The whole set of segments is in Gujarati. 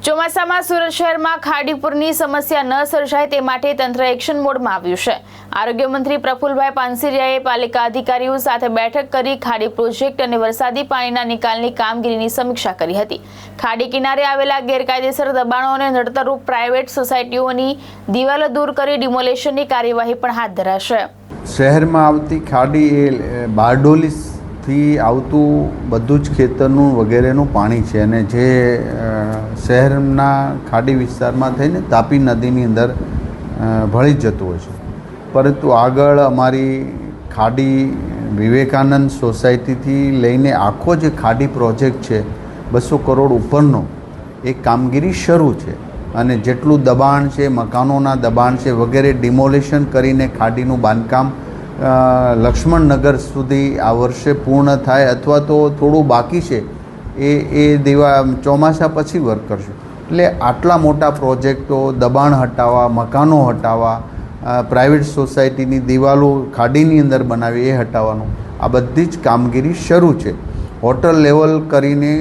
ચોમાસામાં સુરત શહેરમાં ખાડીપુરની સમસ્યા ન સર્જાય તે માટે તંત્ર એક્શન મોડમાં આવ્યું છે। આરોગ્ય મંત્રી પ્રફુલભાઈ પાનસરિયાએ પાલિકા અધિકારીઓ સાથે બેઠક કરી ખાડી પ્રોજેક્ટ અને વરસાદી પાણીના નિકાલની કામગીરીની સમીક્ષા કરી હતી। ખાડી કિનારે આવેલા ગેરકાયદેસર દબાણો અને નડતરરૂપ પ્રાઇવેટ સોસાયટીઓની દિવાલો દૂર કરી ડિમોલેશનની કાર્યવાહી પણ હાથ ધરાશે। શહેરમાં આવતી ખાડી એ બારડોલી થી આવતું બધું જ ખેતરનું વગેરેનું પાણી છે અને જે શહેરના ખાડી વિસ્તારમાં થઈને તાપી નદીની અંદર ભળી જતું હોય છે, પરંતુ આગળ અમારી ખાડી વિવેકાનંદ સોસાયટીથી લઈને આખો જે ખાડી પ્રોજેક્ટ છે 200 કરોડ ઉપરનો એ કામગીરી શરૂ છે અને જેટલું દબાણ છે, મકાનોના દબાણ છે વગેરે ડિમોલેશન કરીને ખાડીનું બાંધકામ લક્ષ્મણનગર સુધી આ વર્ષે પૂર્ણ થાય અથવા તો થોડું બાકી છે એ ચોમાસા પછી વર્ક કરશું। એટલે આટલા મોટા પ્રોજેક્ટો, દબાણ હટાવવા, મકાનો હટાવવા, પ્રાઇવેટ સોસાયટીની દિવાલો ખાડીની અંદર બનાવી એ હટાવવાનું આ બધી જ કામગીરી શરૂ છે। હોટલ લેવલ કરીને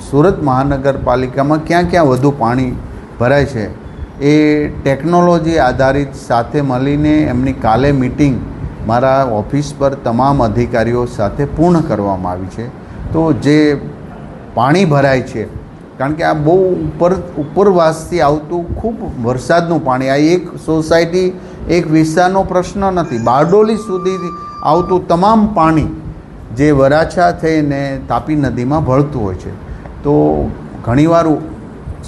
સુરત મહાનગરપાલિકામાં ક્યાં ક્યાં વધુ પાણી ભરાય છે એ ટેકનોલોજી આધારિત સાથે મળીને એમની કાલે મિટિંગ મારા ઓફિસ પર તમામ અધિકારીઓ સાથે પૂર્ણ કરવામાં આવી છે। તો જે પાણી ભરાય છે, કારણ કે આ બહુ ઉપરવાસથી આવતું ખૂબ વરસાદનું પાણી, આ એક સોસાયટી એક વિસ્તારનો પ્રશ્ન નથી, બારડોલી સુધી આવતું તમામ પાણી જે વરાછા થઈને તાપી નદીમાં ભળતું હોય છે। તો ઘણીવાર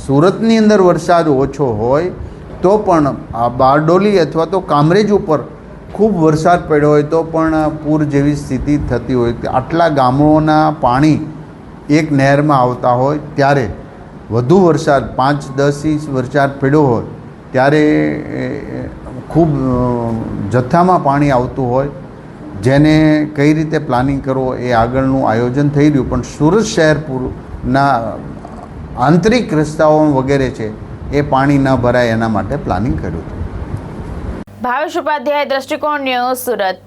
સુરતની અંદર વરસાદ ઓછો હોય તો પણ આ બારડોલી અથવા તો કામરેજ ઉપર ખૂબ વરસાદ પડ્યો હોય તો પણ પૂર જેવી સ્થિતિ થતી હોય। આટલા ગામોના પાણી એક નહેરમાં આવતા હોય ત્યારે વધુ વરસાદ 5-10 ઇંચ વરસાદ પડ્યો હોય ત્યારે ખૂબ જથ્થામાં પાણી આવતું હોય, જેને કઈ રીતે પ્લાનિંગ કરવો એ આગળનું આયોજન થઈ રહ્યું, પણ સુરત શહેરના આંતરિક રસ્તાઓ વગેરે છે એ પાણી ન ભરાય એના માટે પ્લાનિંગ કર્યું હતું। ભાવેશ ઉપાધ્યાય, દ્રષ્ટિકોણ ન્યૂઝ, સુરત।